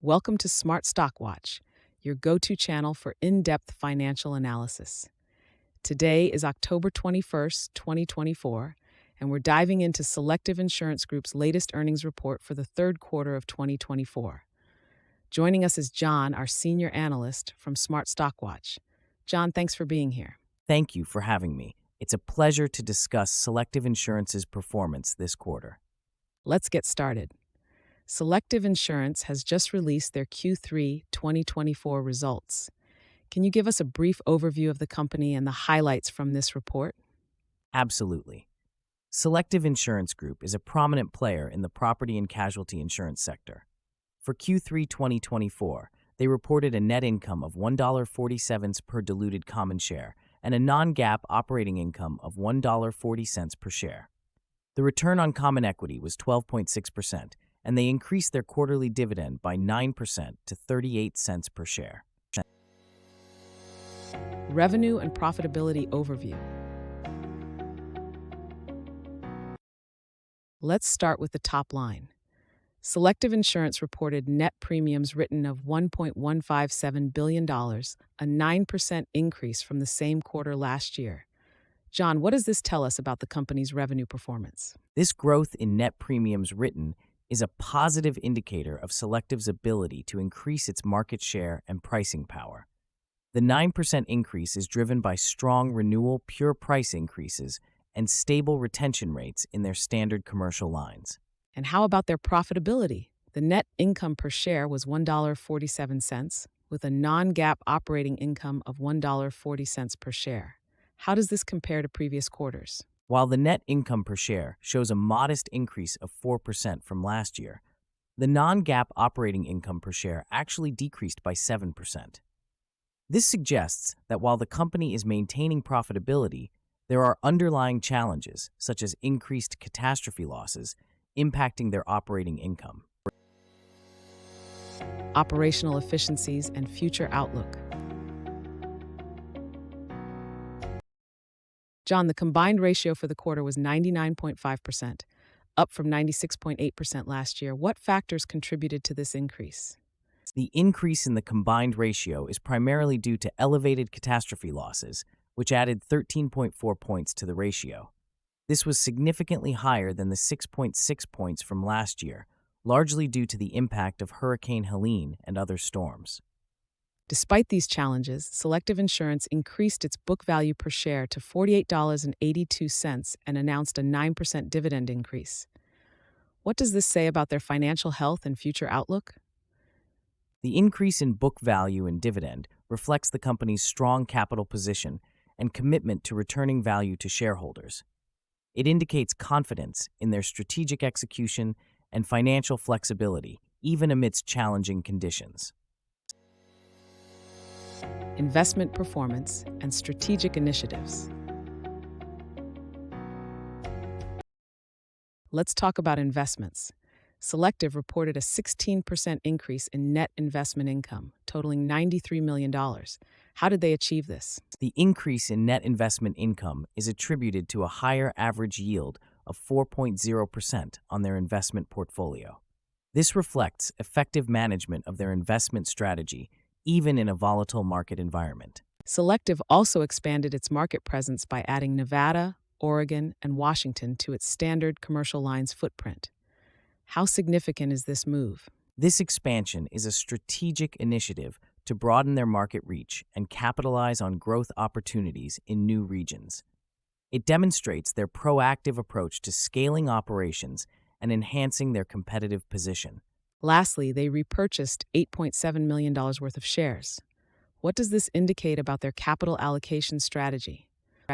Welcome to Smart Stock Watch, your go-to channel for in-depth financial analysis. Today is October 21st, 2024, and we're diving into Selective Insurance Group's latest earnings report for the third quarter of 2024. Joining us is John, our Senior Analyst from Smart Stock Watch. John, thanks for being here. Thank you for having me. It's a pleasure to discuss Selective Insurance's performance this quarter. Let's get started. Selective Insurance has just released their Q3 2024 results. Can you give us a brief overview of the company and the highlights from this report? Absolutely. Selective Insurance Group is a prominent player in the property and casualty insurance sector. For Q3 2024, they reported a net income of $1.47 per diluted common share and a non-GAAP operating income of $1.40 per share. The return on common equity was 12.6%, and they increased their quarterly dividend by 9% to 38 cents per share. Revenue and profitability overview. Let's start with the top line. Selective Insurance reported net premiums written of $1.157 billion, a 9% increase from the same quarter last year. John, what does this tell us about the company's revenue performance? This growth in net premiums written is a positive indicator of Selective's ability to increase its market share and pricing power. The 9% increase is driven by strong renewal pure price increases and stable retention rates in their standard commercial lines. And how about their profitability? The net income per share was $1.47, with a non-GAAP operating income of $1.40 per share. How does this compare to previous quarters? While the net income per share shows a modest increase of 4% from last year, the non-GAAP operating income per share actually decreased by 7%. This suggests that while the company is maintaining profitability, there are underlying challenges, such as increased catastrophe losses, impacting their operating income. Operational efficiencies and future outlook. John, the combined ratio for the quarter was 99.5%, up from 96.8% last year. What factors contributed to this increase? The increase in the combined ratio is primarily due to elevated catastrophe losses, which added 13.4 points to the ratio. This was significantly higher than the 6.6 points from last year, largely due to the impact of Hurricane Helene and other storms. Despite these challenges, Selective Insurance increased its book value per share to $48.82 and announced a 9% dividend increase. What does this say about their financial health and future outlook? The increase in book value and dividend reflects the company's strong capital position and commitment to returning value to shareholders. It indicates confidence in their strategic execution and financial flexibility, even amidst challenging conditions. Investment performance and strategic initiatives. Let's talk about investments. Selective reported a 16% increase in net investment income, totaling $93 million. How did they achieve this? The increase in net investment income is attributed to a higher average yield of 4.0% on their investment portfolio. This reflects effective management of their investment strategy, even in a volatile market environment. Selective also expanded its market presence by adding Nevada, Oregon, and Washington to its standard commercial lines footprint. How significant is this move? This expansion is a strategic initiative to broaden their market reach and capitalize on growth opportunities in new regions. It demonstrates their proactive approach to scaling operations and enhancing their competitive position. Lastly, they repurchased $8.7 million worth of shares. What does this indicate about their capital allocation strategy?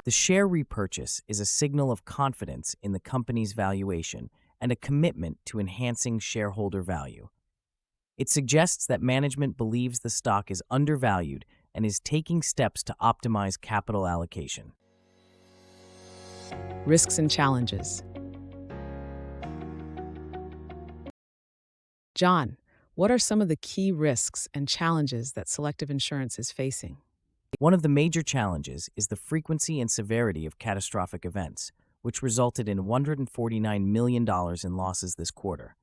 The share repurchase is a signal of confidence in the company's valuation and a commitment to enhancing shareholder value. It suggests that management believes the stock is undervalued and is taking steps to optimize capital allocation. Risks and challenges. John, what are some of the key risks and challenges that Selective Insurance is facing? One of the major challenges is the frequency and severity of catastrophic events, which resulted in $149 million in losses this quarter.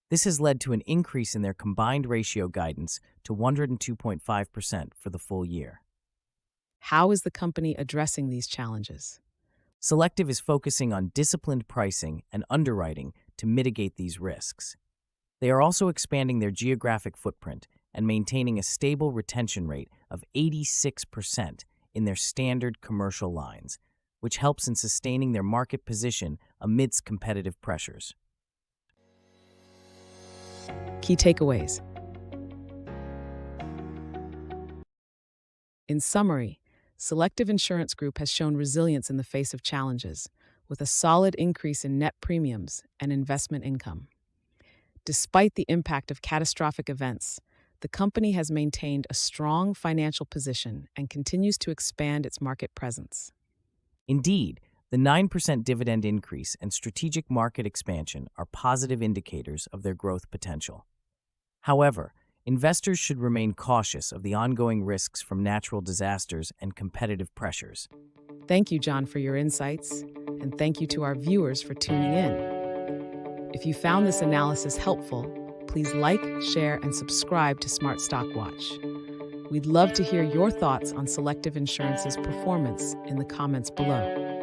This has led to an increase in their combined ratio guidance to 102.5% for the full year. How is the company addressing these challenges? Selective is focusing on disciplined pricing and underwriting to mitigate these risks. They are also expanding their geographic footprint and maintaining a stable retention rate of 86% in their standard commercial lines, which helps in sustaining their market position amidst competitive pressures. Key takeaways. In summary, Selective Insurance Group has shown resilience in the face of challenges, with a solid increase in net premiums and investment income. Despite the impact of catastrophic events, the company has maintained a strong financial position and continues to expand its market presence. Indeed, the 9% dividend increase and strategic market expansion are positive indicators of their growth potential. However, investors should remain cautious of the ongoing risks from natural disasters and competitive pressures. Thank you, John, for your insights, and thank you to our viewers for tuning in. If you found this analysis helpful, please like, share, and subscribe to Smart Stock Watch. We'd love to hear your thoughts on Selective Insurance's performance in the comments below.